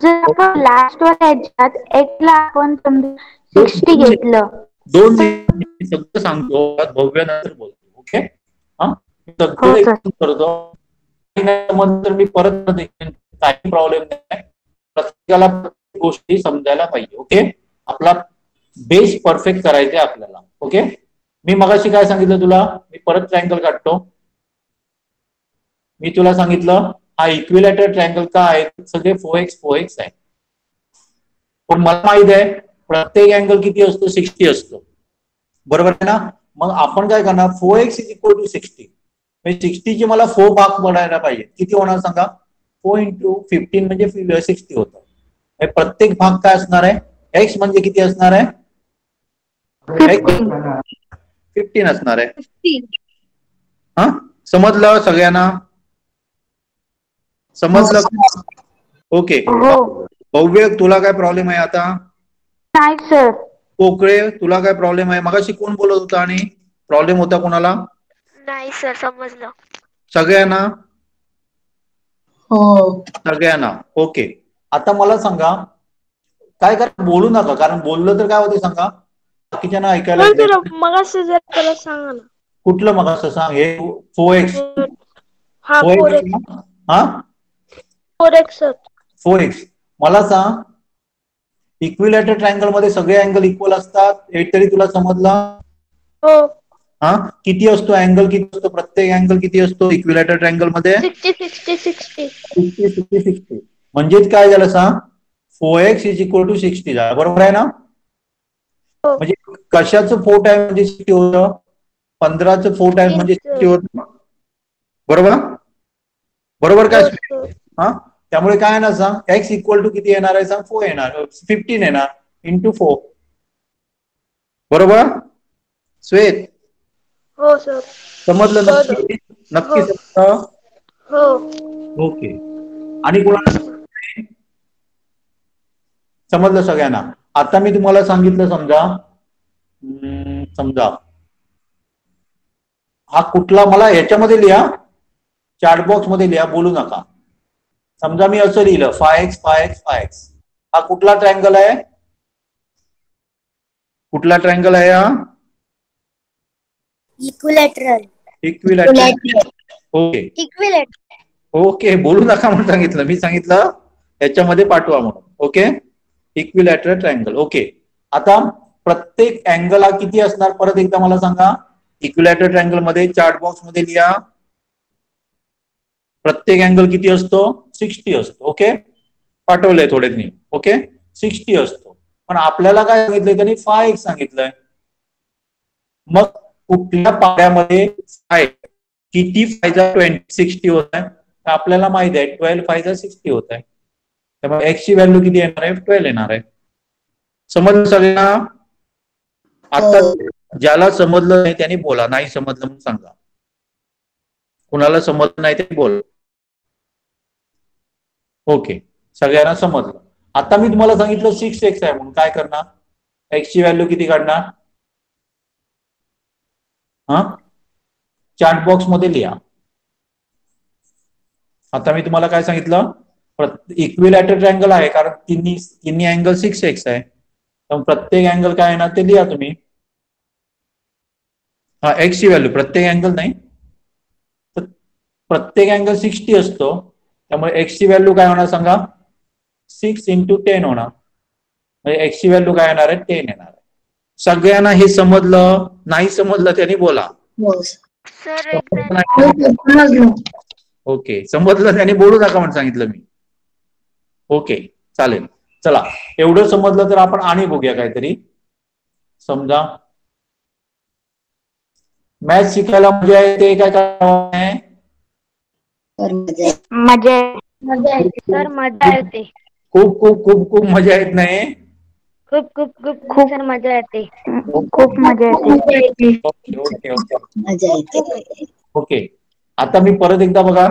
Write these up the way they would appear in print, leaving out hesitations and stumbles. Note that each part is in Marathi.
जर आपण लास्ट वर ह्याच्यात एक्सला आपण 60 घेतलं. दोन शब्द सांगतो, भव्य नंतर बोलतो. ओके, हा सगळं करतो तर मी परत काही प्रॉब्लेम नाही. प्रत्येकाला गोष्टी समजायला पाहिजे. ओके, आपला बेस परफेक्ट करायचा आपल्याला. ओके, मी मगाशी काय सांगितलं तुला, मी परत ट्रायंगल काढतो. मी तुला सांगितलं हा इक्विलॅटरल ट्रायंगल का आहे, सगळे 4x आहे. पण मला माहित आहे प्रत्येक अँगल किती असतो, 60 असतो. बरोबर आहे ना. मग आपण काय करणार, 4x = 60. 60 चे मला 4 भाग पडायला पाहिजे. किती होणार सांगा, 4 × 15 म्हणजे 60 होतं. प्रत्येक भाग काय असणार आहे, x म्हणजे किती असणार आहे, 15 असणार आहे. हा, समजलं सगळ्यांना, समजलं. ओके, भव्य तुला काय प्रॉब्लेम आहे आता? नाही सर. पोकळे तुला काय प्रॉब्लेम आहे? मगाशी कोण बोलत होता आणि प्रॉब्लेम होता कोणाला? नाही सर, समजलं सगळ्यांना. हो, सगळ्यांना. ओके, आता मला सांगा काय करा, बोलू नका, कारण बोललं तर काय होते सांगा, बाकीच्यांना ऐकायला मगाशी जरा सांगा ना. कुठलं मगाशी सांग, हे 4x. हा 4x. हा 4x सर. 4x. मला सांग, इक्विलॅटरल ट्रायंगल मध्ये सगळे अँगल इक्वल असतात, हे तरी तुला समजलं? हो. हा, किती असतो अँगल, किती असतो प्रत्येक अँगल, किती असतो इक्विलॅटरल ट्रायंगल मध्ये? 60. म्हणजेच काय झालं सांग, 4x = 60 झालं. बरोबर आहे ना. म्हणजे कशाचं 4 टाइम म्हणजे 60 होतं, 15चं 4 टाइम म्हणजे 60 होतं. बरोबर, बरोबर काय? हा, त्यामुळे काय ना सांग, x = किती येणार आहे सांग, 4 येणार, 15 येणार × 4. बरोबर श्वेत? हो सर. समजलं नक्की? नक्की समजलं? हो. ओके, आणि कोणाला समजलं सगळ्यांना? आता मी तुम्हाला सांगितलं, समजा हा कुठला, मला याच्यामध्ये लिहा, चॅट बॉक्स मध्ये लिहा, बोलू नका. समजा मी असं लिहिलं 5x. हा कुठला ट्रायंगल आहे, कुठला ट्रायंगल आहे हा? इक्विलॅटरल. ओके, ओके, बोलू नका म्हणून सांगितलं, मी सांगितलं याच्यामध्ये पाठवा म्हणून. Okay, equilateral triangle. ओके, आता प्रत्येक अँगल हा किती असणार, परत एकदा मला सांगा. इक्विलॅटरल ट्रायंगल मध्ये चॅट बॉक्स मध्ये लिहा, प्रत्येक अँगल किती असतो, 60 असतो. ओके, पाठवलंय थोडे. ओके, 60 असतो. पण आपल्याला काय सांगितलंय त्यांनी, 5x सांगितलंय. मग कुठल्या पाड्यामध्ये किती 60 होत आहे, आपल्याला माहित आहे 12 60 होत आहे. त्यामुळे x ची व्हॅल्यू किती येणार आहे, 12 येणार आहे. समजलं सगळ्यांना? आता ज्याला समजलं नाही त्यांनी बोला, नाही समजलं म्हणून सांगा. कुणाला समजलं नाही ते बोल. ओके, सगळ्यांना समजलं. आता मी तुम्हाला सांगितलं 6x आहे म्हणून, काय करणार, x ची व्हॅल्यू किती काढणार? हा, चॅट बॉक्स मध्ये लिहा. आता मी तुम्हाला काय सांगितलं, इक्विलॅटरल ट्रायंगल आहे कारण तिन्ही अँगल 6x आहे. तर प्रत्येक अँगल काय येणार ते लिहा तुम्ही. हा, x ची व्हॅल्यू, प्रत्येक अँगल नाही, तर प्रत्येक अँगल 60 असतो. त्यामुळे x ची व्हॅल्यू काय होणार सांगा, 6 × 10 होणार. म्हणजे x ची व्हॅल्यू काय येणार आहे, 10 येणार आहे. सगळ्यांना हे समजलं? नाही समजलं त्यांनी बोला. ओके, समजलं त्यांनी बोलू नका म्हणून सांगितलं मी. ओके, चालेल. चला, एवढं समजलं तर आपण आणि बघूया काहीतरी. समजा मॅथ शिकायला मजा येते काय करावं आहे? मजा येते. खूप खूप खूप खूप मजा येत नाही? खूप मजा येते. खूप मजा येते. Okay okay okay. आता मी परत एकदा बघा,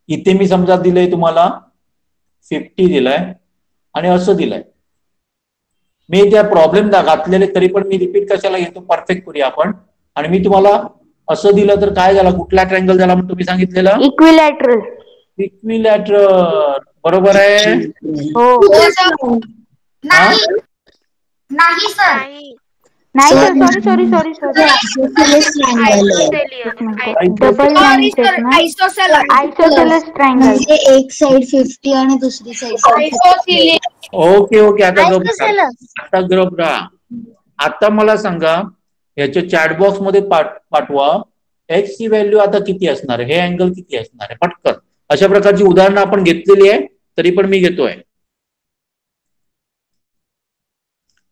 इथे मी समजा दिलंय तुम्हाला 50 दिलाय आणि असं दिलंय. मी त्या प्रॉब्लेम घातलेले तरी पण मी रिपीट कशाला घेतो, परफेक्ट करूया आपण. आणि मी तुम्हाला असं दिलं तर काय झालं, कुठला ट्रायंगल झाला म्हणून तुम्ही सांगितलेलं? इक्विलॅटरल. इक्विलॅटरल, बरोबर आहे? हो. नाही नाही सर. नाही सॉरी डबल नाही ना, आयसोसेलस ट्रायंगल म्हणजे एक साइड 50 आणि दुसरी साइड ओके आता गप राहा. आता मला सांगा, याच्या चॅट बॉक्स मध्ये पाठवा, एक्स ची व्हॅल्यू आता किती असणार आहे, हे अँगल किती असणार आहे, पटकन. अशा प्रकारची उदाहरणं आपण घेतलेली आहे, तरी पण मी घेतोय.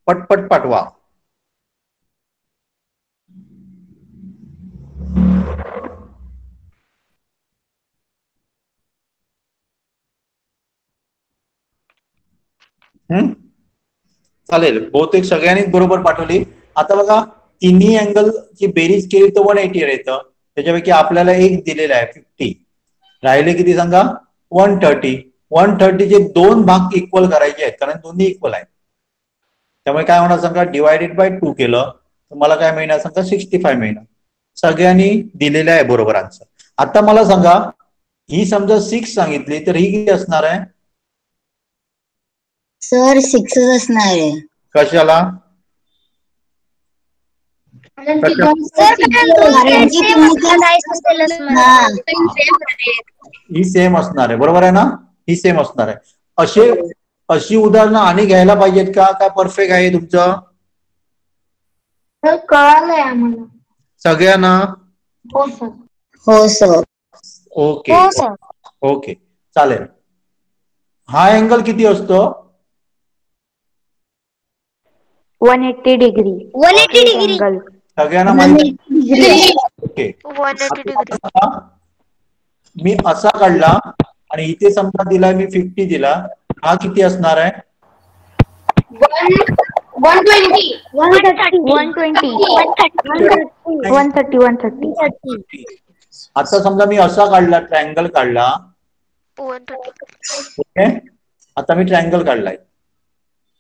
पटपट पाठवा. चालेल, बहुतेक सगळ्यांनीच बरोबर पाठवली. आता बघा, तिन्ही अँगल ची बेरीज केली तर 180 येतं. त्याच्यापैकी आपल्याला एक दिलेला आहे 50, राहिले किती सांगा? 130. 130 चे दोन भाग इक्वल करायचे आहेत, कारण दोन्ही इक्वल आहेत. त्यामुळे काय होणार सांगा, डिवायडेड बाय 2 केलं तर मला काय मिळणार सांगा? 65 मिळणार. सगळ्यांनी दिलेलं आहे बरोबर आन्सर. आता मला सांगा, ही समजा 6 सांगितली तर ही किती असणार आहे? सर 6 असणार आहे. कशाला? ही सेम असणार आहे, बरोबर आहे ना? ही सेम असणार आहे. अशी उदाहरणं आणि घ्यायला पाहिजेत का? काय परफेक्ट आहे तुमचं? कळालंय आम्हाला. सगळ्यांना? हो सर. ओके चालेल. हा अँगल किती असतो? 180 डिग्री. 180 डिग्री. अँगल सगळ्यांना माहिती? ओके. 180 डिग्री. मी असा काढला आणि इथे समजा दिला मी 50 दिला, हा किती असणार आहे? 130. आता समजा मी असा काढला, ट्रायंगल काढला. ओके, आता मी ट्रायंगल काढलाय.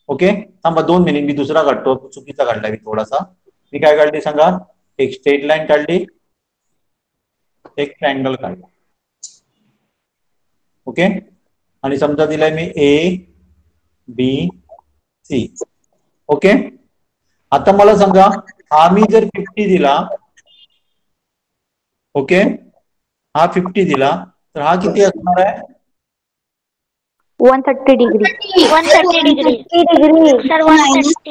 ओके, थांबा 2 मिनिट, मी दुसरा काढतो, चुकीचा काढलाय मी थोडासा. मी काय काढली सांगा? एक स्ट्रेट लाईन काढली, एक ट्रायंगल काढला. ओके, आणि समजा दिलाय मी A B C. ओके, आता मला सांगा, हा मी जर 50 दिला, ओके, हा 50 दिला तर हा किती असणार आहे? 130 डिग्री. 130 डिग्री. सर 130.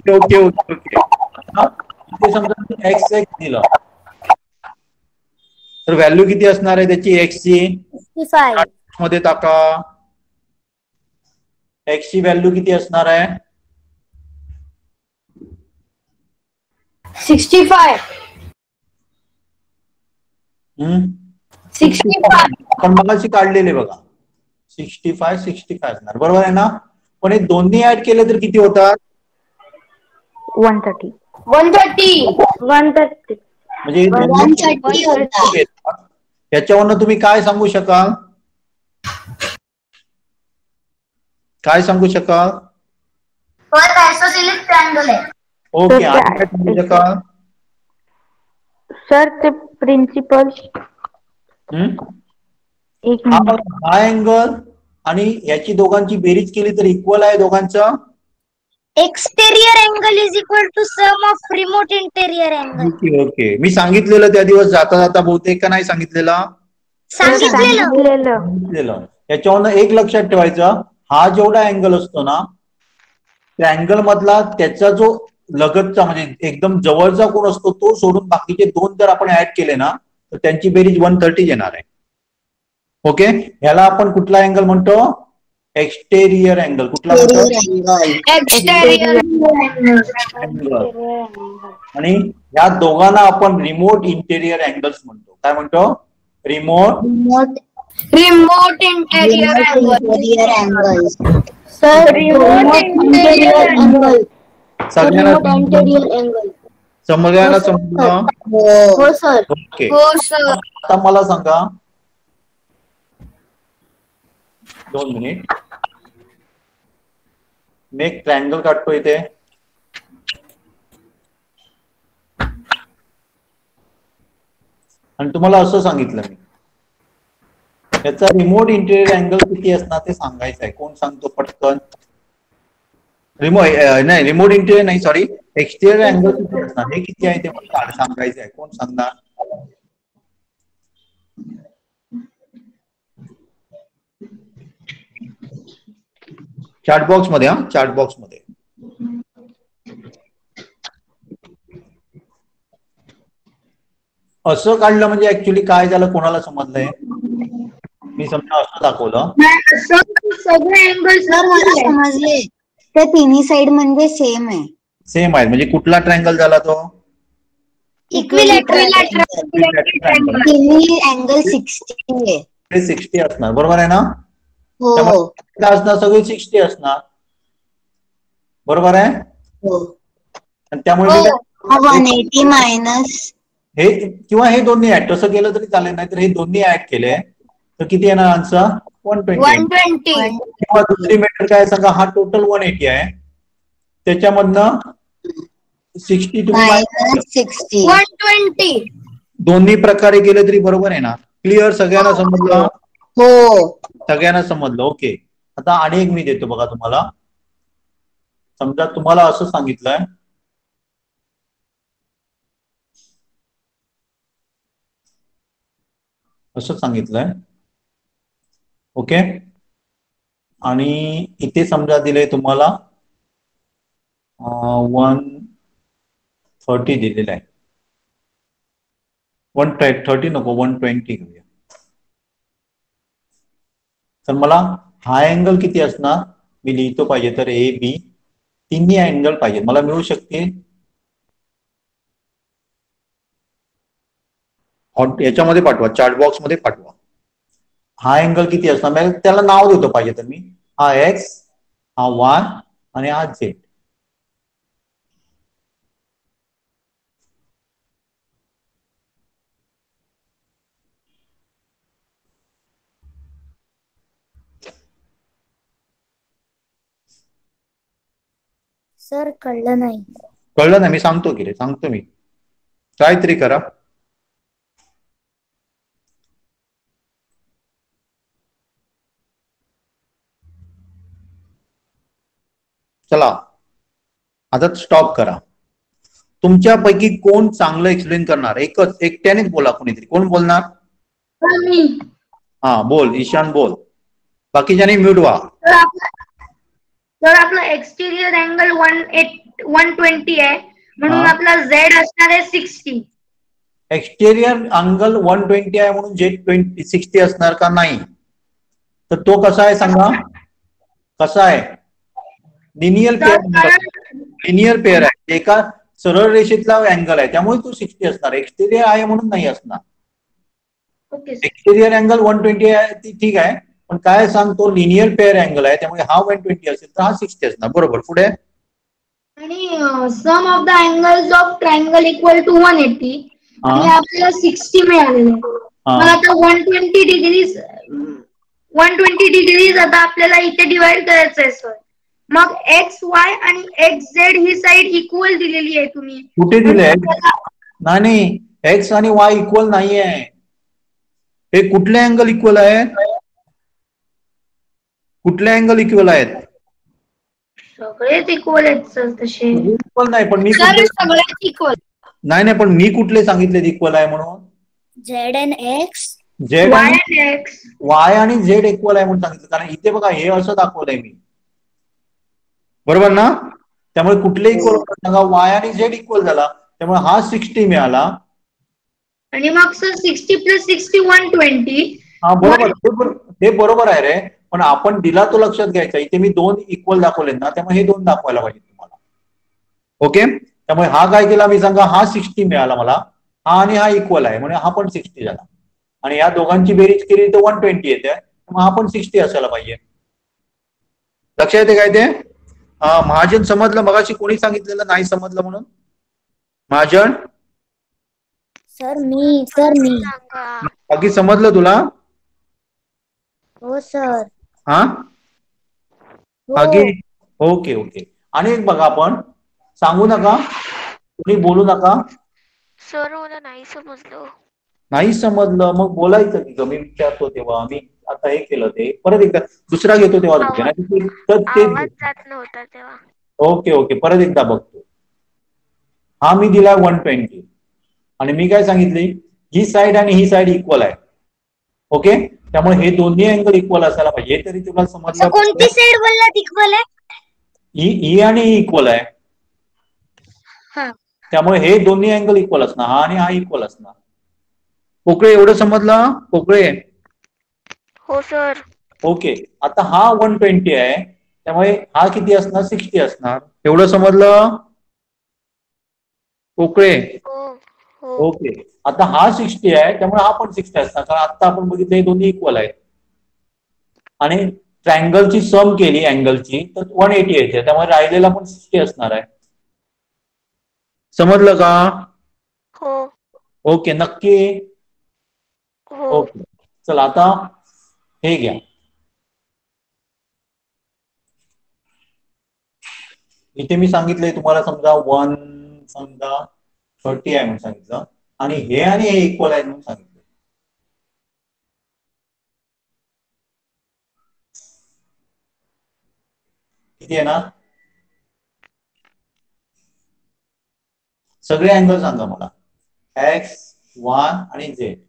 ओके. इथे समजा एक्स दिलं तर व्हॅल्यू किती असणार आहे त्याची? एक्स ची 65. मध्ये टाका. एक्स ची व्हॅल्यू किती असणार आहे? 65. 65. आपण मगाशी काढलेले बघा, 65 असणार, बरोबर आहे ना? पण हे दोन्ही ऍड केले तर किती होतात? 130. 130. म्हणजे याच्यावरनं तुम्ही काय सांगू शकाल? काय सांगू शकाल? आयसोसेलेस ट्रायंगल आहे. ओके, आणि काय सांगू शकाल? सर ते प्रिन्सिपल एक मिनिट. हा अँगल आणि याची दोघांची बेरीज केली तर इक्वल आहे दोघांचं. Exterior angle is equal to sum of remote interior angle. Okay, मी सांगितलेलं त्या दिवस जाता जाता, बहुतेक का नाही सांगितलेलं? सांगितलेलं. याच्यावरनं एक लक्षात ठेवायचं, हा जेवढा अँगल असतो ना, त्या अँगल मधला त्याचा जो लगतचा म्हणजे एकदम जवळचा कोण असतो तो सोडून बाकीचे दोन जर आपण ऍड केले ना तर त्यांची बेरीज 130 येणार आहे. ओके, ह्याला आपण कुठला अँगल म्हणतो? Exterior angle. कुठला म्हणतो? एक्सटेरियर. आणि या दोघांना आपण रिमोट इंटेरियर अँगल्स म्हणतो. काय म्हणतो? Remote interior angle. Sir remote interior angle. सगळ्यांना समजलं? हो सर. ओके, हो सर. आता मला सांगा, 2 मिनिट, मी एक ट्रायंगल काढतो इथे. आणि तुम्हाला असं सांगितलं मी याचा रिमोट इंटेरियर अँगल किती असणार ते सांगायचं आहे. कोण सांगतो पटकन? नाही, रिमोट इंटेरियर नाही, सॉरी, एक्सटेरियर अँगल किती असणार हे किती आहे ते मला सांगायचं आहे. कोण सांगणार? चॅट बॉक्स मध्ये, चॅट बॉक्स मध्ये. असं काढलं म्हणजे ऍक्च्युली काय झालं कोणाला समजलंय? मी समजा असं दाखवलं. सगळे अँगल सर मला समजले, ते तिन्ही साइड म्हणजे सेम आहे. सेम आहे म्हणजे कुठला ट्रायंगल झाला तो? इक्विलॅटरल तिन्ही अँगल 60 आहे. 60 असणार, बरोबर आहे ना? हो असणार सगळे 60 असणार, बरोबर आहे? हो. आणि त्यामुळे 180 मायनस हे किंवा हे दोन्ही ऍड तसं केलं तरी चालेल, नाही तर हे दोन्ही ऍड केले तर किती येणार आन्सर? 120. किंवा दुसरी मेथड काय सांगा, हा टोटल 180 आहे, त्याच्यामधनं 60 मायनस 60 120. दोन्ही प्रकारे केले तरी बरोबर आहे ना? क्लिअर? सगळ्यांना समजलं? हो सगळ्यांना समजलं. ओके. आता आणि एक मी देतो बघा तुम्हाला. समजा तुम्हाला असं सांगितलंय, असं सांगितलंय, ओके, आणि इथे समजा दिले तुम्हाला 130 दिलेलं आहे. 130 नको, 120 घेऊया. तर मला हा अँगल किती असणार मी लिहितो पाहिजे तर ए बी तिन्ही अँगल पाहिजे मला मिळू शकते. याच्यामध्ये पाठवा, चार्ट बॉक्स मध्ये पाठवा. हा अँगल किती असणार मी त्याला नाव देतो पाहिजे तर मी. हा एक्स, हा वाय आणि हा झेड. सर कळलं नाही. कळलं ना? मी सांगतो की रे, सांगतो मी. काहीतरी करा. चला आता स्टॉप करा. तुमच्यापैकी कोण चांगलं एक्सप्लेन करणार? एकट्यानेच बोला, कोणीतरी. कोण बोलणार? हा बोल, ईशान बोल. बाकीच्याने म्यूट व्हा. तर आपला एक्सटेरियर अँगल 120 आहे म्हणून आपला झेड असणार आहे 60. एक्सटेरियर अँगल 120 आहे म्हणून झेड 60 असणार का? नाही. तर तो कसा आहे सांगा? कसा आहे? लिनियर पेअर आहे, एका सरळ रेषेतला अँगल आहे त्यामुळे तो 60 असणार. एक्सटेरियर आहे म्हणून नाही असणार. एक्सटेरियर अँगल 120 आहे ती ठीक आहे, पण काय सांगतो लिनियर पेअर अँगल आहे त्यामुळे हा 120 असेल तर हा 60 असणार. बरोबर. पुढे आणि sum of the angles of triangle equal to 180 आणि आपल्याला 60 मिळालेलं आहे. मग आता 120 डिग्रीज आता आपल्याला इथे डिवाइड करायचं आहे सर. मग एक्स वाय आणि एक्स झेड ही साइड इक्वल दिलेली आहे तुम्ही. कुठे दिले? नाही, एक्स आणि वाय इक्वल नाही आहे. हे कुठले अँगल इक्वल आहेत? कुठले अँगल इक्वल आहेत? सगळेच इक्वल आहेत सर तसे. इक्वल नाही, पण मी सगळेच इक्वल नाही, पण मी कुठले सांगितले इक्वल आहे म्हणून? Z and x, Z Y आणि झेड इक्वल आहे म्हणून सांगितलं. कारण इथे बघा हे असं दाखवलंय मी, बरोबर ना? त्यामुळे कुठले इक्वल सांगा? वाय आणि झेड इक्वल झाला त्यामुळे हा 60 मिळाला. आणि मग सर 60 प्लस 60 120. हा बरोबर, ते बरोबर आहे रे, पण आपण दिला तो लक्षात घ्यायचा. इथे मी 2 इक्वल दाखवले ना त्यामुळे हे 2 दाखवायला पाहिजे तुम्हाला. ओके. त्यामुळे हा काय केला मी सांगा, हा 60 मिळाला मला, हा आणि हा इक्वल आहे म्हणजे हा पण 60 झाला. आणि या दोघांची बेरीज केली तर 120 येते, मग हा पण 60 असायला पाहिजे. लक्षात येते काय ते? महाजन समजलं? मगाशी कोणी सांगितलेलं नाही समजलं म्हणून? महाजन सर मी बाकी समजलं तुला? हो सर. हा बाकी ओके ओके. आणि एक बघा, आपण सांगू नका, कोणी बोलू नका. सर मला नाही समजलं. नाही समजलं मग बोलायचं की मी विचारतो तेव्हा. आता हे केलं ते परत एकदा दुसरा घेतो तेव्हा बघते ना आवाज जात नव्हता तेव्हा. ओके ओके, परत एकदा बघतो. हा मी दिला 120 आणि मी काय सांगितली, ही साईड आणि ही साईड इक्वल आहे. ओके, त्यामुळे हे दोन्ही अँगल इक्वल असायला पाहिजे. हे तरी तुला समजलं. कोणती साइड बोललात इक्वल आहे? ही आणि ही इक्वल आहे. त्यामुळे हे दोन्ही अँगल इक्वल असणार, हा आणि हा इक्वल असणार. पोकळे एवढं समजलं? पोकळे हो सर. ओके, आता हा 120 आहे, त्यामुळे हा किती असणार? 60 असणार. एवढं समजलं पोकळे? ओके, आता हा 60 आहे, त्यामुळे हा पण 60 असणार, कारण आता आपण बघितलं हे दोन्ही इक्वल आहेत. आणि ट्रायंगलची सम केली अँगलची तर 180 येते, त्यामुळे राहिलेला पण 60 असणार आहे. समजलं का? हो. ओके, नक्की? ओके, चला आता हे घ्या. इथे मी सांगितलंय तुम्हाला, समजा 30 आहे म्हणून सांगितलं आणि हे इक्वल आहे म्हणून सांगितलं. किती आहे ना? सगळे अँगल सांगा मला, एक्स, वाय आणि झेड.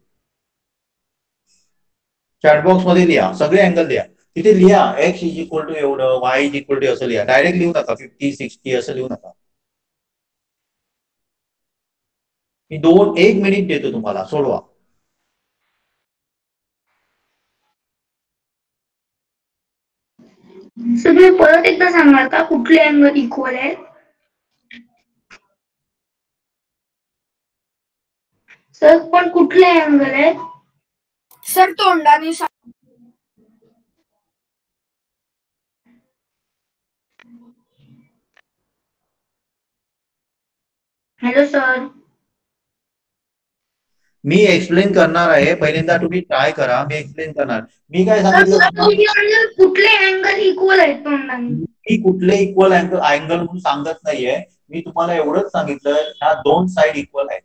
चॅटबॉक्स मध्ये लिहा, सगळे अँगल लिहा. तिथे लिहा एक्स इज इक्वल टू एवढं, वाय इज इक्वल टू असं लिहा. डायरेक्ट लिहू नका 50, 60 असं लिहू नका. मी 1 मिनिट देतो तुम्हाला, सोडवा. तुम्ही परत एकदा सांगाल का कुठले अँगल इक्वल आहे? सर पण कुठले अँगल आहेत? सर तोंडाने हॅलो सर. मी एक्सप्लेन करणार आहे, पहिल्यांदा तुम्ही ट्राय करा. मी एक्सप्लेन करणार. मी काय सांगितलं, कुठले अँगल इक्वल आहेत तोंडाने? मी कुठले इक्वल अँगल म्हणून सांगत नाहीये. मी तुम्हाला एवढंच सांगितलं ह्या दोन साइड इक्वल आहेत.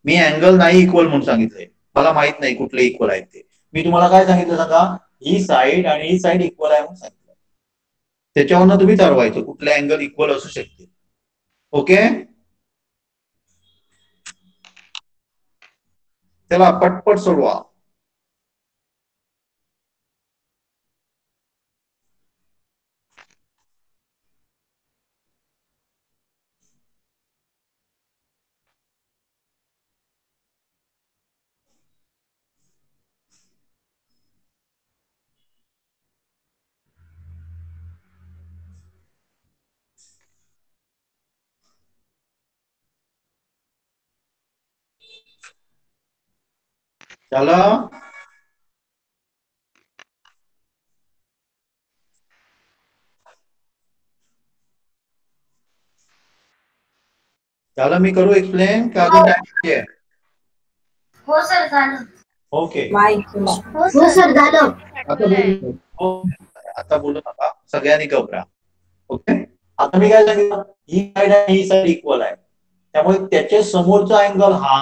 मी अँगल नाही इक्वल म्हणून सांगितलंय, मला माहित नाही कुठले इक्वल आहेत ते. मी तुम्हाला काय सांगितलं सांगा, ही साइड आणि ही साइड इक्वल आहे म्हणून सांगितलं. त्याच्यावरनं तुम्ही ठरवायचं कुठले अँगल इक्वल असू शकते. ओके, चला पटपट सोडवा. चला चला, मी करू एक्सप्लेन का अजून टाइम आहे? हो सर झालं. ओके, हो सर झालं. आता बोलू नका, सगळ्यांनी घबरा. ओके, आता मी काय सांगितलं, ही साइड आणि ही साइड इक्वल आहे, त्यामुळे त्याच्या समोरचा अँगल हा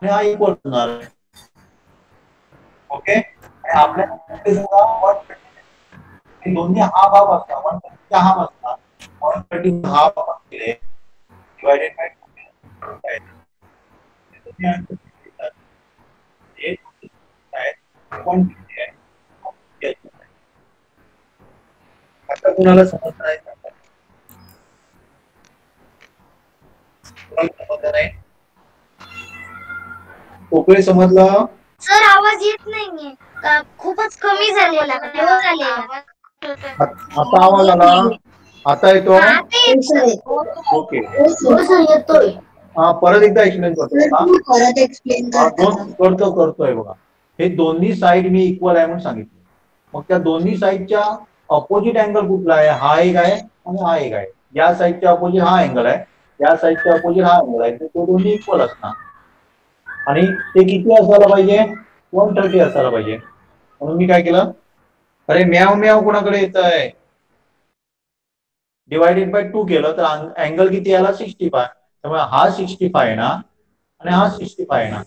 आणि हा इक्वल होणार आहे. ओके, आपल्या दोन्ही हा भाग असला, 130 हा असला, 130 हा भाग केले डिवायडेड बाय 150 आता कुणाला समजत नाही? पोकळे समजलं? सर आवाज येत नाहीये, खूपच कमी झालेला. आता आवाज आला? आता येतो? ओके, सर येतोय. हा, परत एकदा एक्सप्लेन करतो. परत एक्सप्लेन करतोय बघा. हे दोन्ही साइड मी इक्वल आहे म्हणून सांगितलं. मग त्या दोन्ही साइडच्या अपोजिट अँगल कुठला आहे? हा एक आहे आणि हा एक आहे. या साइडच्या अपोजिट हा अँगल आहे, या साइडच्या अपोजिट हा अँगल आहे. तो दोन्ही इक्वल असणार आणि ते किती असायला पाहिजे? 130 असायला पाहिजे. म्हणून मी काय केलं, अरे म्याव म्याव कोणाकडे येत आहे, डिवायडेड बाय 2 केलं तर अँगल किती आला? 65. त्यामुळे हा 65 आहे ना आणि हा 65 आहे ना,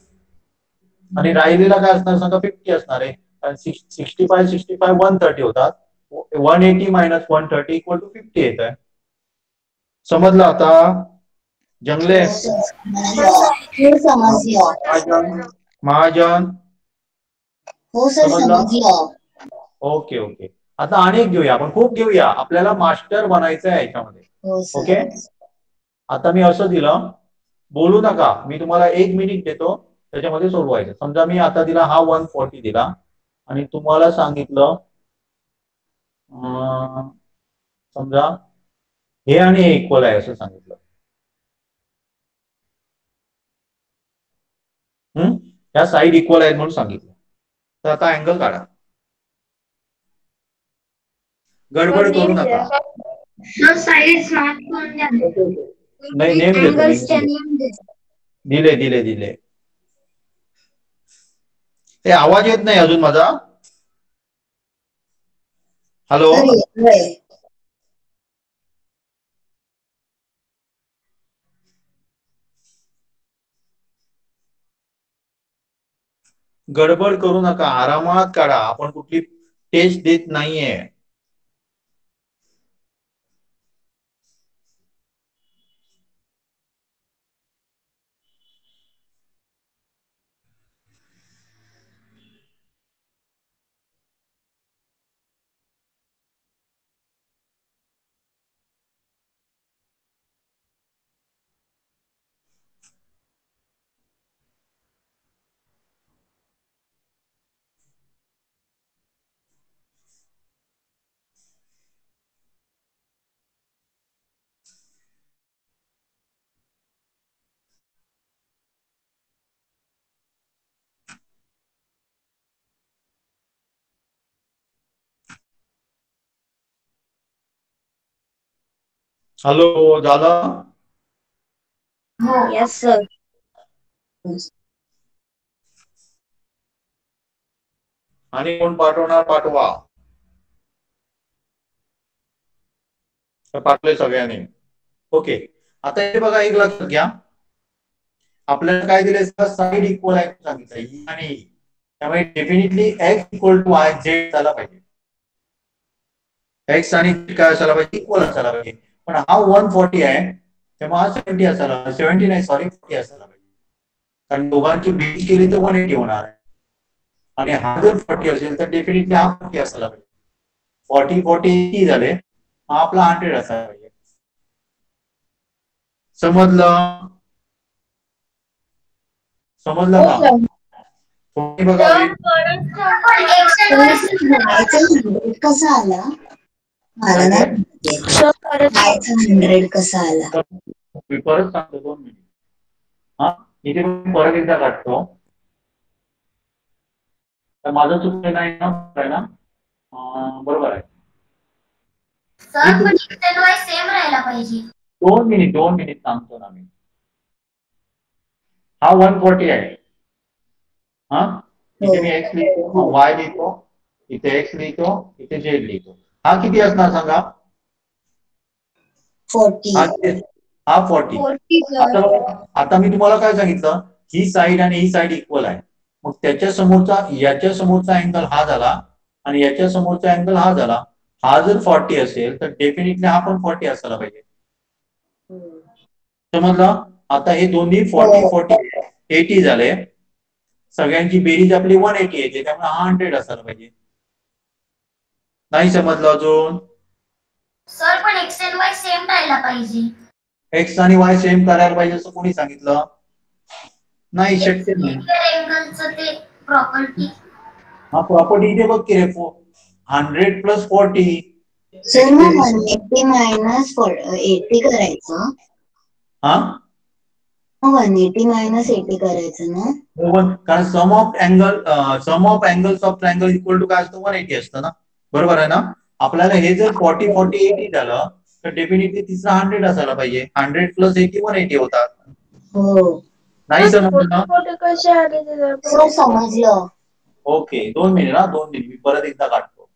आणि राहिलेला काय असणार सांगा? 50 असणार आहे. 65 65 130 होतात. 180 मायनस 130 इक्वल टू 50 येत आहे. समजलं आता? जंगले हो समजलं. महाजन हो सर समजलं. Okay okay. आता अनेक घेऊया आपण, खूप घेऊया, आपल्याला मास्टर बनायचं आहे याच्यामध्ये. हो ओके. आता मी असं दिलं, बोलू नका, मी तुम्हाला 1 मिनिट देतो, त्याच्यामध्ये सोडवायचं. समजा मी आता दिला हा 140 दिला आणि तुम्हाला सांगितलं समजा हे आणि हे इक्वल आहे असं सांगितलं. या साईड इक्वल आहेत म्हणून सांगितलं. तर आता अँगल काढा. गडबड करू नका. नाही, नेम दिले दिले दिले. ते आवाज येत नाही अजून माझा. हॅलो. गडबड करू नका, आरामात काढा. आपण कुठली टेस्ट देत नाहीये. हॅलो, झालं? Yes sir. आणि कोण पाठवणार पाठवा. पाठवले सगळ्यांनी. ओके. आता हे बघा, एक लक्षात घ्या, आपल्याला काय दिले, साईड इक्वल आहे सांगितलं, ही आणि ही. त्यामुळे definitely X equal to Y Z झाला पाहिजे. एक्स आणि काय असायला पाहिजे, इक्वल असायला पाहिजे. पण हा 140 आहे, तेव्हा हा 70 असायला, 70 नाही सॉरी 40 असायला पाहिजे. कारण दोघांची बेरीज केली तर 180 होणार आहे. आणि हा जर 40 असेल तर डेफिनेटली हा 40 असायला पाहिजे. 40 40 80 झाले, हा आपला 100 असायला पाहिजे. समजलं? समजलं का? बघा, कसा आला मला नाही 100 कसा आला. मी परत सांगतो 2 मिनिट. इथे परत एकदा काढतो. तर माझं चुकलं नाही ना? बरोबर आहे. सेम राहायला पाहिजे. 2 मिनिट सांगतो ना मी. हा 140 आहे. इथे मी एक्स लिहितो, वाय लिहितो, इथे एक्स लिहितो, इथे झेड लिहितो. हा किती असणार सांगा? 40. हा 40. आता मी तुम्हाला काय सांगितलं, ही साईड आणि ही साईड इक्वल आहे. मग त्याच्या समोरचा, याच्या समोरचा अँगल हा झाला आणि याच्या समोरचा अँगल हा झाला. हा जर 40 असेल तर डेफिनेटली हा पण 40 असायला पाहिजे. समजलं? आता हे दोन्ही 40 40 80 झाले. सगळ्यांची बेरीज आपली 180 येते, त्यामुळे हा 100 असायला पाहिजे. नाही समजलं अजून? सर पण एक्स आणि वाय सेम राहायला पाहिजे. एक्स आणि वाय सेम करायला पाहिजे असं कोणी सांगितलं? नाही, शक्य नाही. अँगलचं ते प्रॉपर्टी. हा प्रॉपर्टी इथे बघ की रे, 100 + 40. सर मग 180 मायनस 80 करायचं. 180 मायनस 80 करायचं ना? कारण sum of angles of triangle equal to काय असतं, 180 असतं ना. बरोबर आहे ना? आपल्याला हे जर 40 40 80 झालं तर डेफिनेटली तिसरा 100 असायला पाहिजे. 100 + 80 180 होतात. हो. नाही समजलं? सर समजलं. Okay, 2 minute. 2 मिनिट, मी परत एकदा काढतो.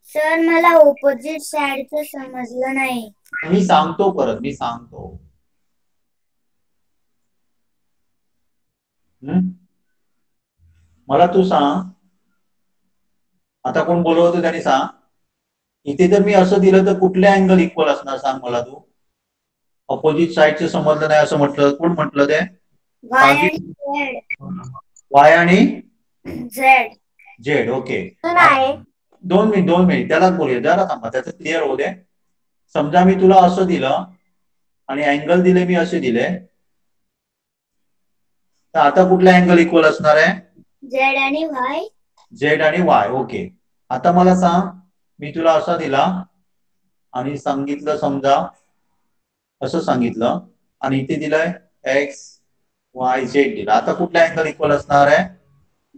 सर मला ऑपोजिट साइडचं समजलं नाही. मी सांगतो परत, मी सांगतो. मला तू सांग, आता कोण बोलवत होतं त्यांनी सांग, इथे जर मी असं दिलं तर कुठले अँगल इक्वल असणार सांग मला तू. अपोजिट साईडचे समजलं नाही असं म्हटलं, कोण म्हटलं ते? वाय आणि झेड. झेड. ओके, नाही 2 मिनिट त्यालाच बोलूया, जरा थांबा, त्याचं क्लिअर होऊ दे. समजा मी तुला असं दिलं आणि अँगल दिले मी असे दिले, तर आता कुठला अँगल इक्वल असणार आहे? झेड आणि वाय. झेड आणि वाय. ओके, आता मला सांग, मी तुला असा दिला आणि सांगितलं, समजा असं सांगितलं आणि इथे दिलंय एक्स वाय झेड दिला, आता कुठला अँगल इक्वल असणार आहे?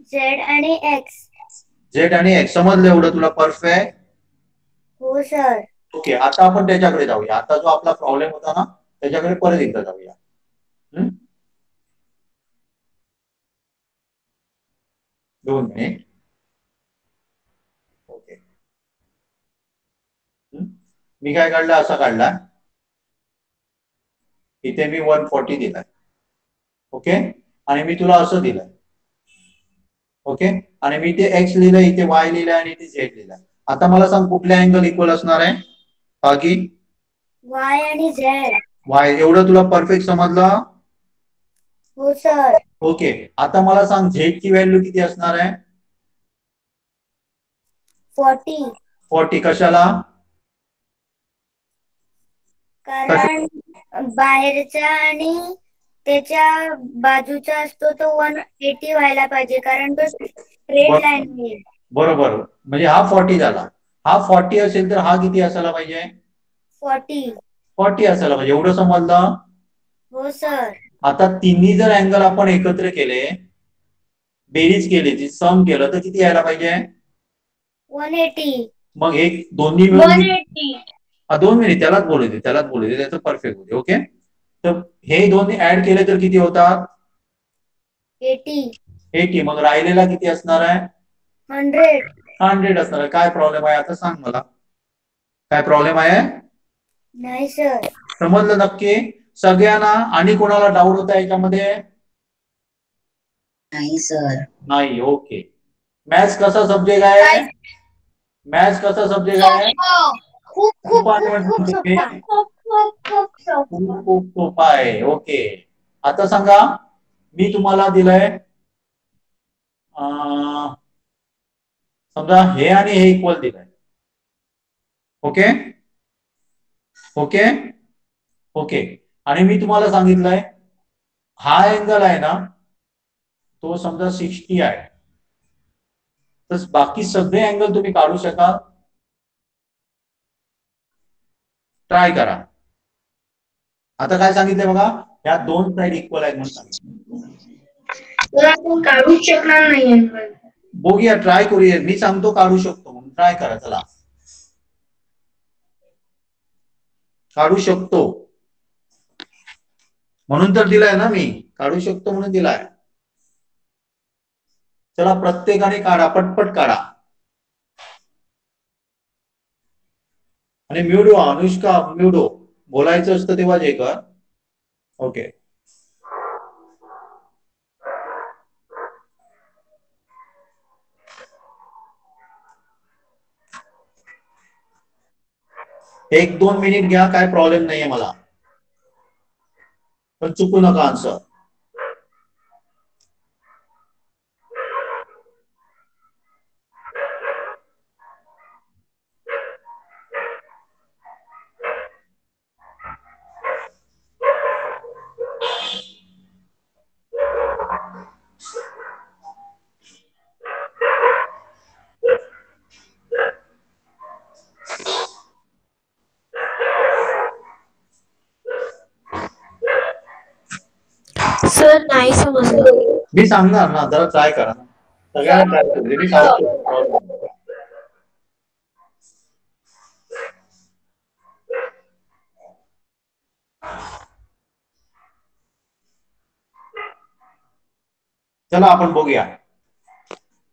झेड आणि एक्स. झेड आणि एक्स. समजलं एवढं तुला? परफेक्ट. हो सर. ओके, आता आपण त्याच्याकडे जाऊया. आता जो आपला प्रॉब्लेम होता ना त्याच्याकडे परत एकदा जाऊया. 2 मिनिट. ओके, मी काय काढलं, असा काढला, इथे मी 140 दिलाय. ओके, आणि मी तुला असं दिलंय. ओके, आणि मी इथे एक्स लिहिलंय, इथे वाय लिहिलंय आणि इथे झेड लिहिलंय. आता मला सांग कुठले अँगल इक्वल असणार आहे? बाकी वाय आणि झेड. वाय. एवढं तुला परफेक्ट समजलं? हो सर. ओके, आता मला सांग झेड ची व्हॅल्यू किती असणार आहे? 40. कशाला? कारण बाहेरचा आणि त्याच्या बाजूचा असतो तो 180 व्हायला पाहिजे, कारण तो स्ट्रेट लाईन आहे. बरोबर, म्हणजे हा 40 झाला. हा 40 असेल तर हा किती असायला पाहिजे? 40 असायला पाहिजे. एवढं समजलं? हो सर. आता तिन्ही जर अँगल आपण एकत्र केले, बेरीज केली, सम केलं तर किती यायला पाहिजे? 180. मग एक दोन्ही मिळून 180. 2 मिनिट, त्यालाच बोलू दे त्याचं परफेक्ट होते. ओके, तर हे दोन्ही ऍड केले तर किती होतात? 80. मग राहिलेला किती असणार आहे? 100 असणार आहे. काय प्रॉब्लेम आहे आता सांग मला, काय प्रॉब्लेम आहे? नाही सर. समजलं नक्की सगळ्यांना? आणि कोणाला डाऊट होता याच्यामध्ये? नाही सर. नाही. ओके, मॅथ्स कसा सब्जेक्ट आहे? मॅथ्स कसा सब्जेक्ट आहे? खूप खूप सोपा आहे. ओके, आता सांगा, मी तुम्हाला दिलंय, समजा हे आणि हे इक्वल दिलंय. ओके ओके ओके, आणि मी तुम्हाला सांगितलंय हा अँगल आहे ना तो समजा 60 आहे, तर बाकी सगळे अँगल तुम्ही काढू शकाल. ट्राय करा. आता काय सांगितलंय बघा, या 2 साइड इक्वल आहेत म्हणून सांगितलं. आपण काढूच शकणार नाही अँगल. बघूया, ट्राय करूया. मी सांगतो काढू शकतो म्हणून, ट्राय करा. चला, काढू शकतो म्हणून तर दिलाय ना मी, काढू शकतो म्हणून दिलाय. चला, प्रत्येकाने काढा, पटपट काढा. आणि म्यूट व्हा, अनुष्का म्यूट हो, बोलायचं असतं तेव्हा जे कर. ओके, एक 2 मिनिट घ्या, काय प्रॉब्लेम नाहीये मला, पण चुकू नका आन्सर. सर नाही समजलं. मी सांगणार ना, जरा ट्राय करा. सगळ्यांना ट्राय करू दे, मी सांगतो. चला आपण बघूया.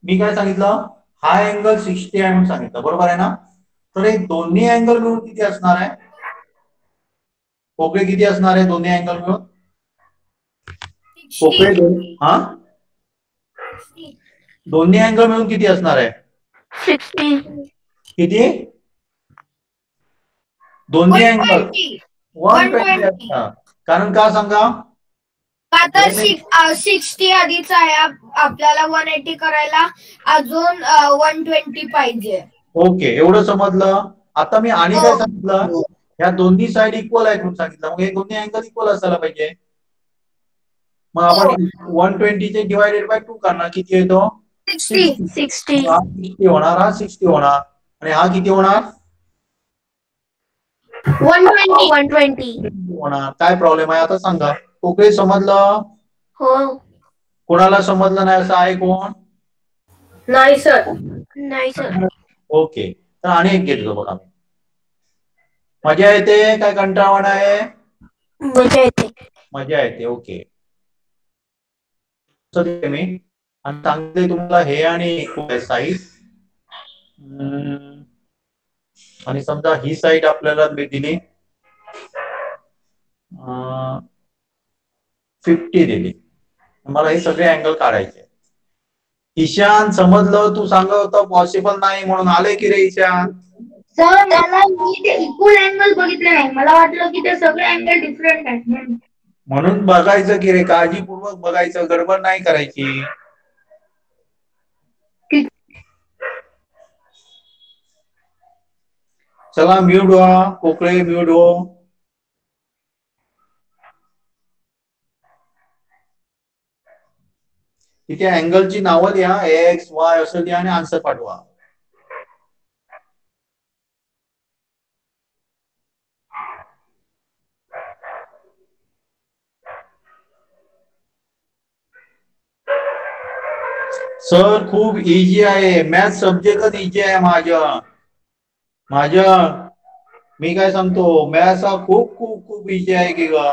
मी काय सांगितलं, हा अँगल 60 आहे म्हणून सांगितलं, बरोबर आहे ना? तर हे दोन्ही अँगल मिळून किती असणार आहे? कोपरे किती असणार आहे दोन्ही अँगल मिळून? कोपरे दोन्ही अँगल मिळून किती असणार आहे? 60. किती? दोन्ही अँगल 120 120. असणार. कारण का सांगा? आता 60 आधीच आहे आपल्याला 180 करायला अजून 120 पाहिजे. ओके, एवढं समजलं. आता मी आणि काय सांगितलं? या दोन्ही साइड इक्वल आहेत म्हणून सांगितलं. मग हे दोन्ही अँगल इक्वल असायला पाहिजे. मग आपण 120 चे डिवायडेड बाय 2 करणार. किती येतो? 60. हा 60 होणार, हा 60 होणार आणि हा किती होणार? 120. होणार. काय प्रॉब्लेम आहे आता सांगा. ओके, समजलं? हो. कोणाला समजलं नाही असं आहे कोण? नाही सर. नाही सर. ओके, तर आणि एक घेतलं बघा. मजा येते काय कंटाळवाणा आहे? मजा येते. मजा येते. ओके, मी आणि सांगते तुम्हाला हे आणि साईड. आणि समजा ही साईड आपल्याला दिली 50 दिली. मला हे सगळे अँगल काढायचे. ईशान समजलं? तू सांगत होता पॉसिबल नाही म्हणून. आले की रे ईशान? सर मला मी ते इक्वल अँगल बघितले नाही. मला वाटलं की ते सगळे अँगल डिफरंट आहेत. म्हणून बघायचं की रे, काळजीपूर्वक बघायचं, गडबड नाही करायची. चला म्यूट व्हा, कोकळे म्यूट हो. तिथे अँगलची नावं लिहा, एक्स वाय असं लिहा आणि आन्सर पाठवा. सर खूप इझी आहे. मॅथ सब्जेक्टच इझी आहे माझं. मी काय सांगतो, मॅथ्स हा खूप खूप खूप इझी आहे की ग?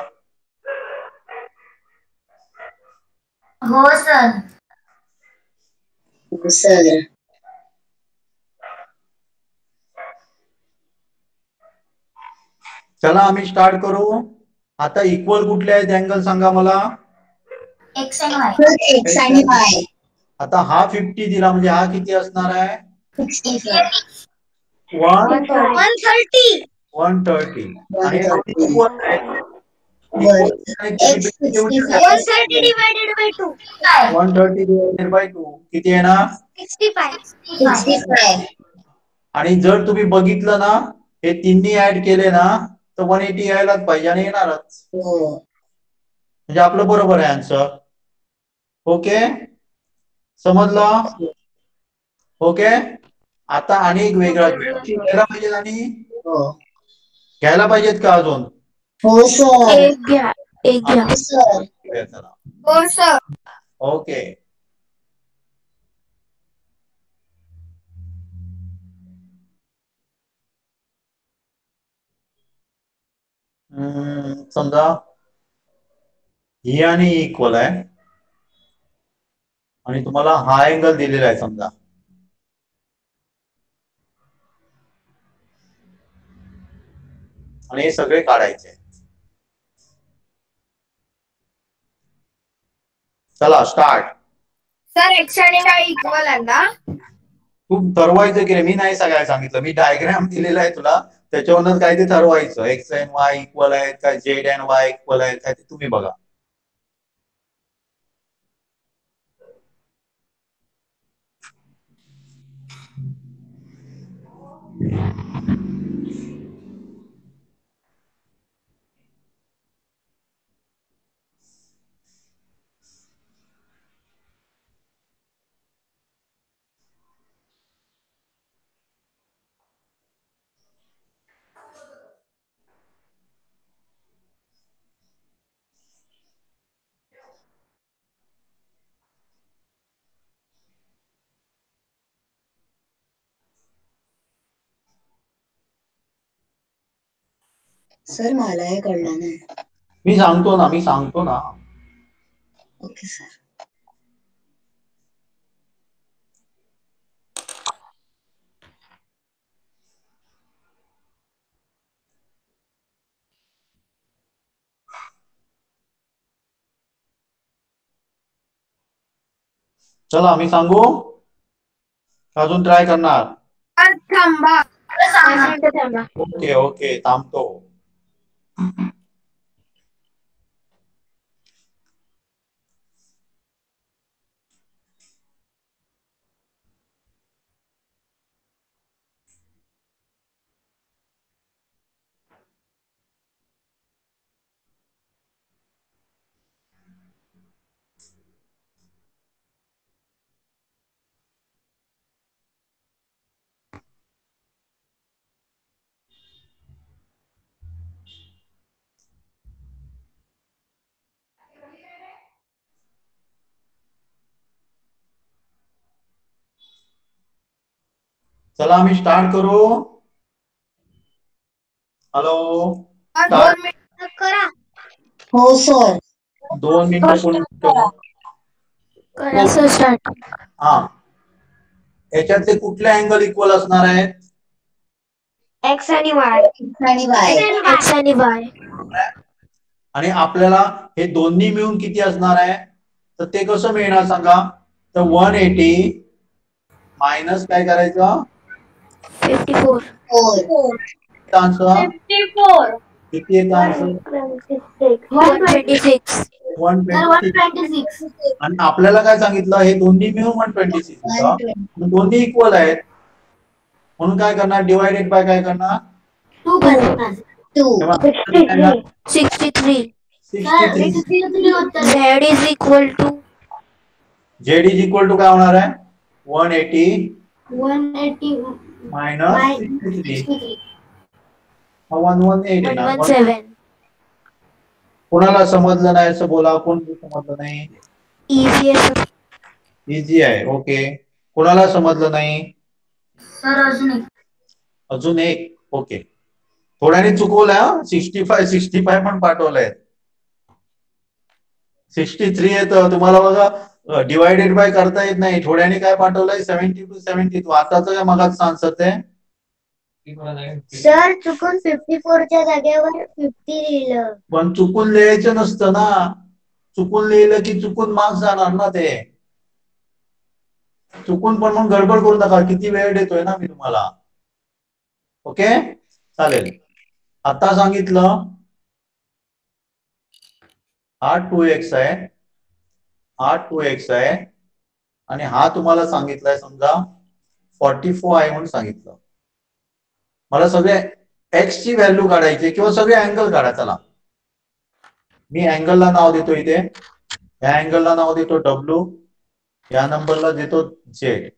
हो सर. हो सर. चला आम्ही स्टार्ट करू. आता इक्वल कुठले आहेत अँगल सांगा मला? एक्स आणि वाय. एक्स आणि वाय. आता हा 50 दिला म्हणजे हा किती असणार आहे? 60 सर. 130. 130. आणि 130. बर. X 65. 130 divided by 2. 130 divided by 2 किती येणार? 65. आणि जर तुम्ही बघितलं ना, हे तिन्ही ऍड केले ना तर 180 यायलाच पाहिजे आणि येणारच. हो. म्हणजे आपलं बरोबर आहे आन्सर. ओके, समजलं? ओके, आता आणि एक वेगळा घ्यायला पाहिजे. आणि घ्यायला पाहिजेत का अजून? हो सर. एक घ्या. एक घ्या. सर. हो सर. ओके, समजा ही आणि इक्वल आहे आणि तुम्हाला हा अँगल दिलेला आहे समजा. आणि हे सगळे काढायचे. चला स्टार्ट. सर एक्स आणि वाय इक्वल आहे ना? तू ठरवायचं की रे, मी नाही सगळ्या सांगितलं. मी डायग्राम दिलेला आहे तुला, त्याच्यावरच काय ते ठरवायचं. एक्स अँड वाय इक्वल आहेत का, झेड अँड वाय इक्वल आहेत काय, ते तुम्ही बघा. सर मला हे कळलं नाही. मी सांगतो ना. Okay sir. चला मी सांगू अजून ट्राय करणार. थांबा. ओके ओके थांबतो. चला आम्ही स्टार्ट करू. हॅलो 2 मिनिट करा. हो सर. 2 मिनिटं कोणी करा सर स्टार्ट. हा याच्यातले कुठले अँगल इक्वल असणार आहेत? एक्स आणि वाय. आणि वाय. एक्स आणि वाय. आणि आपल्याला हे दोन्ही मिळून किती असणार आहे? तर ते कसं मिळणार सांगा. तर 180 मायनस काय करायचं? 54. आन्सर 54. किती येतं आन्सर? 126. 126. आणि आपल्याला काय सांगितलं? हे दोन्ही मिळून 126 होतं. दोन्ही इक्वल आहेत म्हणून काय करणार? डिवायडेड बाय काय करणार? 2. 63. 63. Z is equal to Z is equal to काय होणार आहे? 180 मायनस 63. 118 येणार. 117. कोणाला समजलं नाही असं बोला. कोण समजलं नाही? Easy आहे. इझी आहे. ओके. कोणाला समजलं नाही? सर अजून एक. ओके. थोड्याने चुकवलंय. 65 पण पाठवलंय. 63 येतं तुम्हाला बघा. डिवायडेड बाय करता येत नाही. थोड्याने काय पाठवलंय? 72 72. आताच काय मगाच आन्सर ते सर चुकून 54च्या जागेवर 50 लिहिलं. पण चुकून लिहायचं नसतं ना. चुकून लिहिलं की चुकून मार्क्स जाणार ना. ते चुकून पण मग गडबड करू नका. किती वेळ देतोय ना मी तुम्हाला. ओके चालेल. आता सांगितलं हा 2x आहे. हा 2x आहे आणि हा तुम्हाला सांगितलंय समजा 44 आहे म्हणून सांगितलं. मला सगळे x ची व्हॅल्यू काढायची किंवा सगळे अँगल काढा. चला मी अँगलला नाव देतो इथे. या अँगलला नाव देतो W. या नंबरला देतो Z.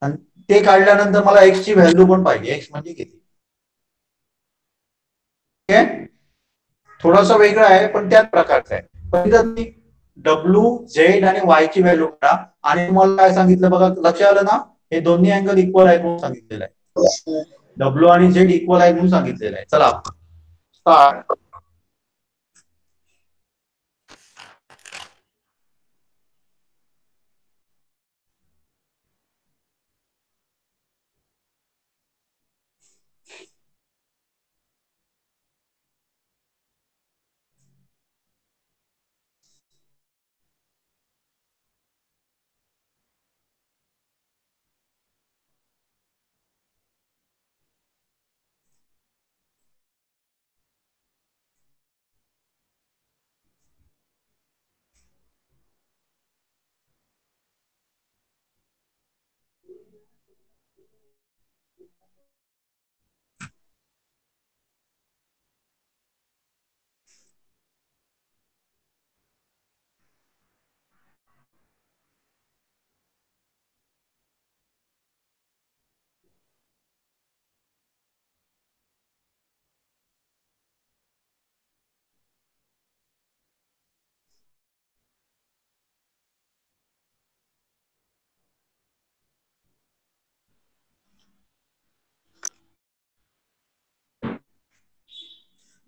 आणि ते काढल्यानंतर मला x ची व्हॅल्यू पण पाहिजे. x म्हणजे किती. ओके. थोडासा वेगळा आहे पण त्याच प्रकारचा आहे. तुम्ही W, Z आणि Y ची व्हॅल्यू काढा. आणि तुम्हाला काय सांगितलं बघा. लक्षात आलं ना. हे दोन्ही अँगल इक्वल आहेत म्हणून सांगितलेलं आहे. W आणि Z इक्वल आहेत म्हणून सांगितलेलं आहे. चला स्टार्ट.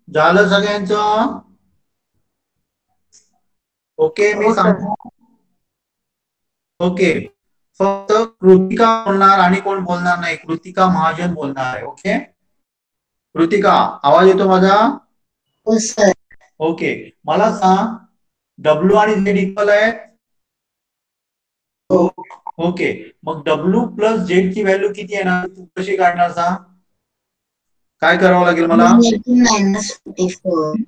झालं सगळ्यांचं. ओके मी सांगतो. ओके फक्त कृतिका बोलणार आणि कोण बोलणार नाही. कृतिका महाजन बोलणार आहे. ओके कृतिका आवाज येतो माझा? हो सर. ओके मला सांग W आणि Z इक्वल आहेत. हो. ओके, मग डब्ल्यू प्लस झेड ची व्हॅल्यू किती येणार, तू कशी काढणार सांग? काय करावं लागेल मला? 180 minus 44.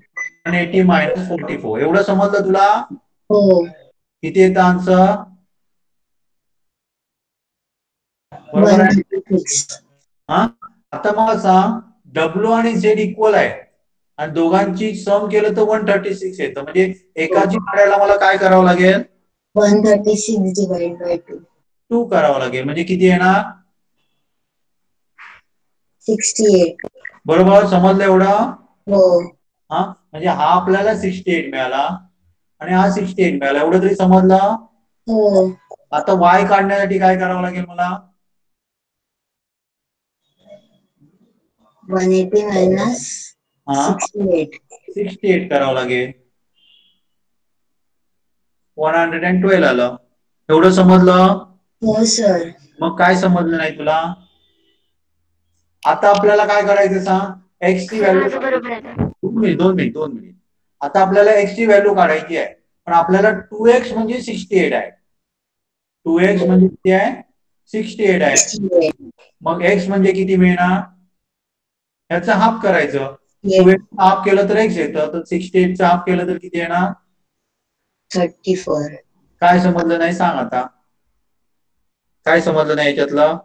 180 मायनस 44. एवढं समजलं तुला? हो. किती येतं आन्सर? बरोबर आहे. 136. हा, आता मला सांग, डब्ल्यू आणि झेड इक्वल आहे आणि दोघांची सम केलं तर 136 येतं, म्हणजे एकाची काढायला मला काय करावं लागेल? 136 divided by 2. 2 करावं लागेल, म्हणजे किती येणार? 68. बरोबर, समजलं एवढं? हो. हा, म्हणजे हा आपल्याला 68 मिळाला आणि हा 68 मिळाला, एवढं तरी समजलं? हो. आता वाय काढण्यासाठी काय करावं लागेल मला? 180 minus हा, 68. 68 करावं लागेल. 112 आलं, एवढं समजलं? हो सर. मग काय समजलं नाही तुला? आता आपल्याला काय करायचं सांग, एक्स ची व्हॅल्यू. माझं बरोबर आहे का? 2 मिनिट. आता आपल्याला एक्स ची व्हॅल्यू काढायची आहे, पण आपल्याला 2x म्हणजे 68 आहे. 2x म्हणजे किती आहे? 68 आहे. 68. मग x म्हणजे किती मिळणार? याचा हाफ करायचं. 8. 2x हाफ केलं तर x येतं, तर 68 चा हाफ केलं तर किती येणार? 34. काय समजलं नाही सांग आता? काय समजलं नाही याच्यातलं?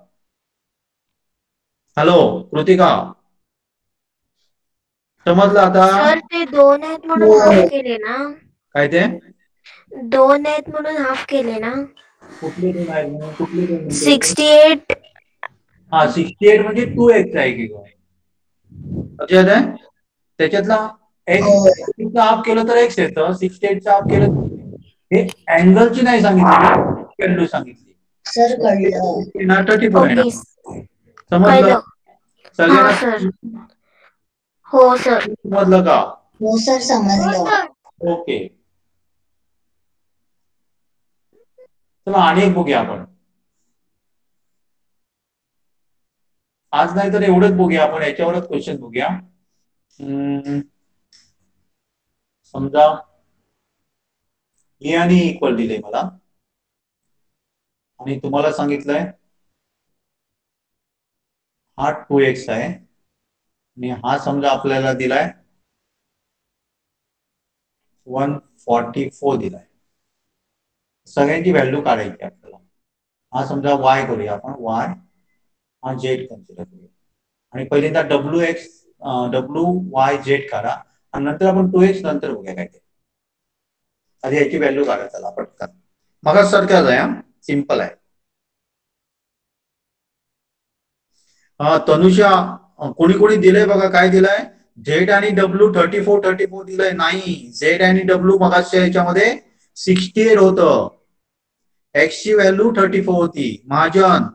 हॅलो कृतिका, समजलं आता? सर ते 2 आहेत म्हणून हो. हाफ केले ना? काय ते? 2 आहेत म्हणून हाफ केले ना? कुठले 2 आहेत म्हणून? कुठले 2 म्हणजे? 68. हा, 68 म्हणजे 2x आहे की गं? लक्षात आहे? त्याच्यातला x हाफ केलं तर x येतं, 68 चा हाफ केलं तर हे अँगलची नाही सांगितली, व्हॅल्यू सांगितली. सर कळलं. 34 आहे ना? ओके, समजलं? कळलं. हा सगळ्यांना सर. हो सर. समजलं का? हो सर समजलं. ओके, चला आणि एक बघूया आपण. आज नाही तर एवढंच बघूया आपण, याच्यावरच क्वेश्चन बघूया. समजा ए आणि इक्वल दिले मला आणि तुम्हाला सांगितलंय हा 2x आहे आणि हा समजा आपल्याला दिलाय 144 दिलाय. सगळ्यांची व्हॅल्यू काढायची आपल्याला. हा समजा y करूया आपण, y हा z कन्सिडर करूया आणि पहिल्यांदा WY Z काढा आणि नंतर आपण 2x नंतर बघूया काय ते. आधी याची व्हॅल्यू काढा चला पटकन. मग सारखाच आहे, सिंपल आहे. तनुषा, कोणी कोणी दिलंय बघा, काय दिलंय? झेड आणि डब्ल्यू 34 दिलंय. नाही, झेड आणि डब्ल्यू मगाच्या याच्यामध्ये 68 होतं, एक्स ची व्हॅल्यू 34 होती. महाजन,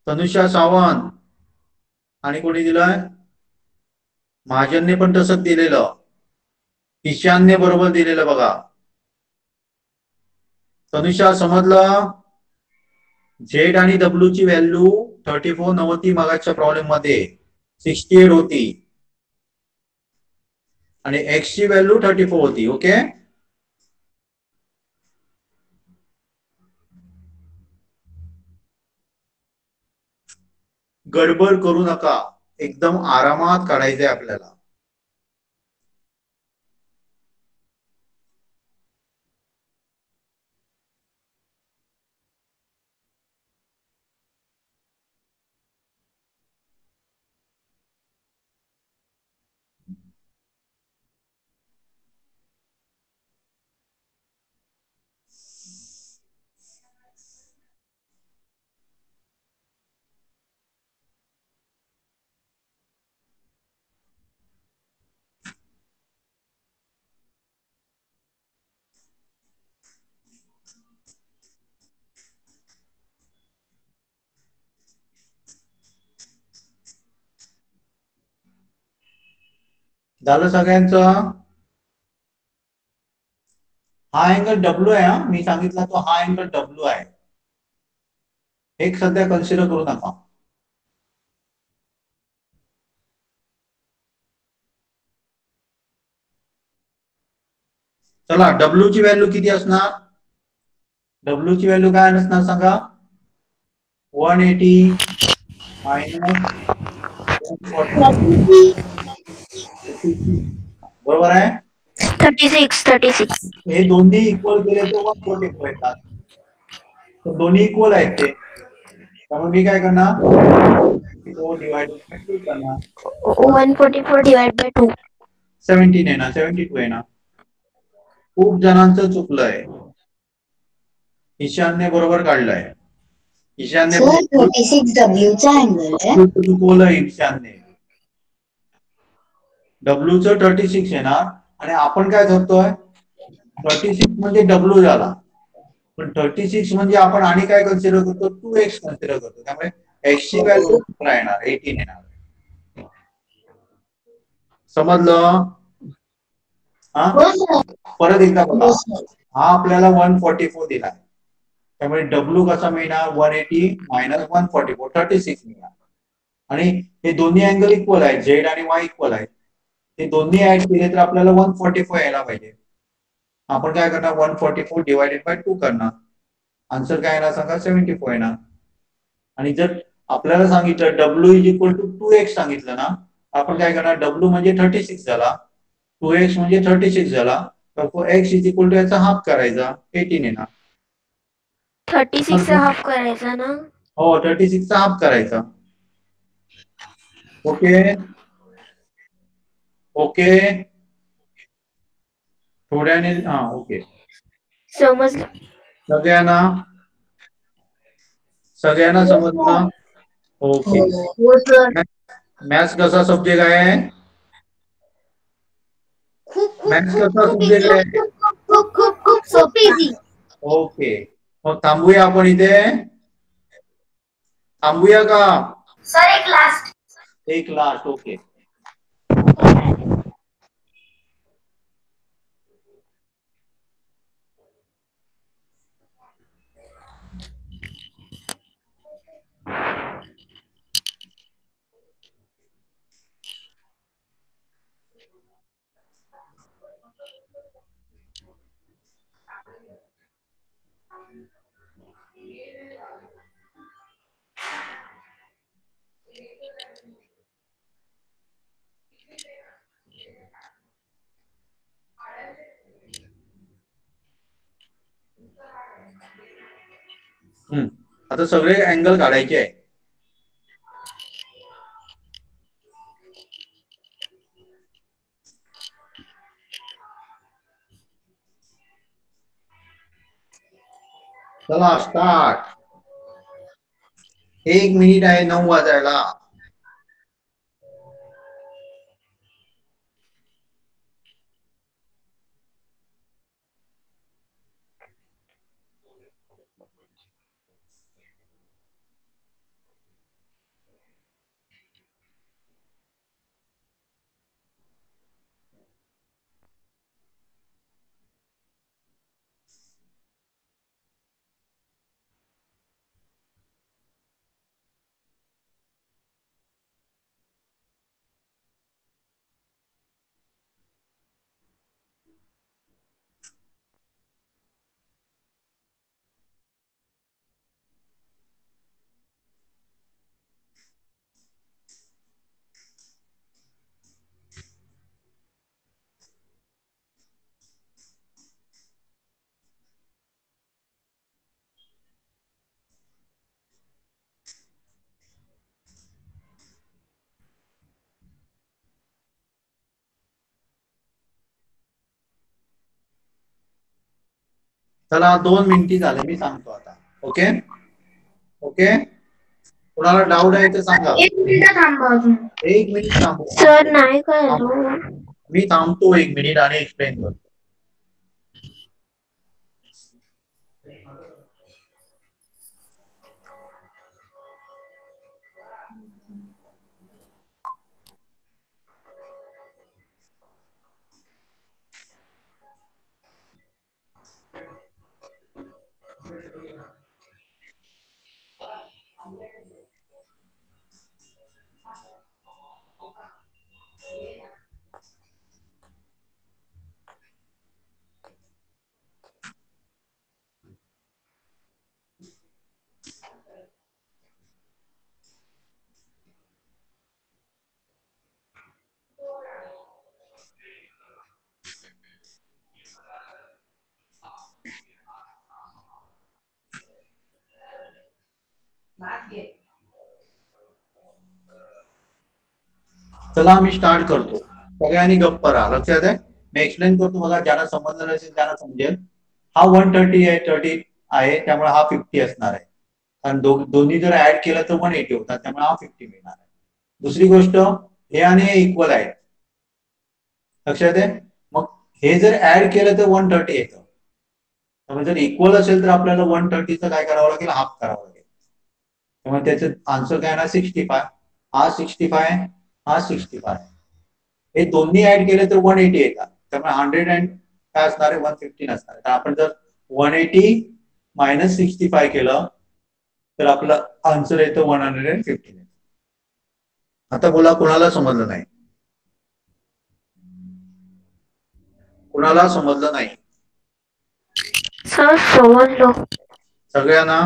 तनुषा सावंत आणि कोणी दिलंय? महाजनने पण तसंच दिलेलं, ईशानने बरोबर दिलेलं बघा. तनुषा समजलं? झेड आणि डब्ल्यू ची व्हॅल्यू 34 नव्हती मगाच्या प्रॉब्लेम मध्ये, 68 होती आणि एक्स ची व्हॅल्यू 34 होती. ओके, गडबड करू नका, एकदम आरामात काढायचंय आपल्याला. झालं सगळ्यांचं? हा अँगल डब्ल्यू आहे, हा मी सांगितला तो हा अँगल डब्ल्यू आहे. एक सध्या कन्सिडर करू नका. चला, डब्ल्यू ची व्हॅल्यू किती असणार? डब्ल्यू ची व्हॅल्यू काय असणार सांगा? 180 मायनस 140. बरोबर आहे? 36. हे दोन्ही इक्वल केले तर 144 येतात. तर दोन्ही इक्वल आहेत ते, त्यामुळे मी काय करणार? 4 डिवायडेड बाय 2 करणार. 144 डिवाइड बाय 2. 17 येणार, 72 येणार. खूप जणांचं चुकलंय. ईशानने बरोबर काढलंय. ईशानने सर 36W चा अँगल आहे. चुकवलं ईशानने. डब्ल्यू च 36 येणार आणि आपण काय करतोय? 36 म्हणजे डब्ल्यू झाला, पण 36 म्हणजे आपण आणि काय कन्सिडर करतो? 2x कन्सिडर करतो. त्यामुळे x ची व्हॅल्यू येणार 18 येणार. समजलं? हा, परत एकदा बघा. हा आपल्याला 144 दिला, त्यामुळे डब्ल्यू कसा मिळणार? 180 मायनस 144, 36 मिळणार. आणि हे दोन्ही अँगल इक्वल आहेत, झेड आणि वाय इक्वल आहेत. ते दोन्ही ऍड केले तर आपल्याला 144 यायला पाहिजे. आपण काय करणार? 144 डिवायडेड बाय 2 करणार. आन्सर काय येणार सांगा? 74 येणार. आणि जर आपल्याला सांगितलं W is equal to 2x सांगितलं ना, आपण काय करणार? डब्ल्यू म्हणजे 36 झाला, 2x म्हणजे 36 झाला, तर x इज इक्वल टू याचा हाफ करायचा, 18 येणार. 36 चा हाफ करायचा ना? हो, 36 चा हाफ करायचा. ओके ओके, थोड्याने हा ओके. समजलं. सगळ्यांना समजलं? ओके. हो सर. मॅथ्स कसा सब्जेक्ट आहे? खूप खूप मॅथ्स खूप कसा खूप सब्जेक्ट इझी. आहे? खूप खूप खूप सोपी इझी. ओके, मग थांबूया आपण इथे. थांबूया का? सर एक लास्ट. एक लास्ट. ओके. आता सगळे अँगल काढायचे आहे. चला स्टार्ट. 1 मिनिट आहे 9 वाजायला. चला 2 मिनिटे झाले, मी सांगतो आता. ओके ओके, कोणाला डाऊट आहे ते सांगा. 1 मिनिट थांबा अजून. 1 मिनिट थांबू. सर नाही कळलं. मी थांबतो 1 मिनिट आणि एक्सप्लेन करतो. चला मी स्टार्ट करतो, सगळ्यांनी गप्प राहा. लक्षात आहे, मी एक्सप्लेन करतो बघा, ज्यांना समजलं असेल त्यांना समजेल. हा 130 आहे, 30 आहे, त्यामुळे हा 50 असणार आहे. कारण दोन्ही जर ऍड केलं तर 180 होतात, त्यामुळे हा 50 मिळणार आहे. दुसरी गोष्ट, हे आणि हे इक्वल आहेत, लक्षात आहे. मग हे जर ऍड केलं तर 130 येतं. त्यामुळे जर इक्वल असेल तर आपल्याला 130चं काय करावं लागेल, हाफ करावं लागेल. त्यामुळे त्याचं आन्सर काय येणार, 65. हा 65, हा 65. हे दोन्ही ऍड केले तर 180 येतात, त्यामुळे 100 अँड काय असणार आहे, 115 असणार आहे. तर आपण जर 180 मायनस 65 केलं तर आपलं आन्सर येतं 115. आता बोला, कोणाला समजलं नाही? कोणाला समजलं नाही? सर समजलो. सगळ्यांना?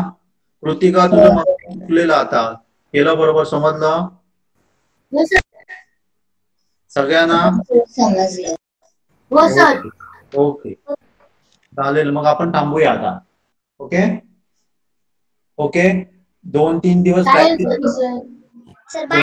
कृतिका तुझं मग चुकलेलं, आता केलं बरोबर, समजलं सगळ्यांना? समजलं. हो सर. ओके, चालेल. मग आपण थांबूया आता. ओके ओके, 2-3 दिवस चालेल प्रॅक्टिस. सर. सर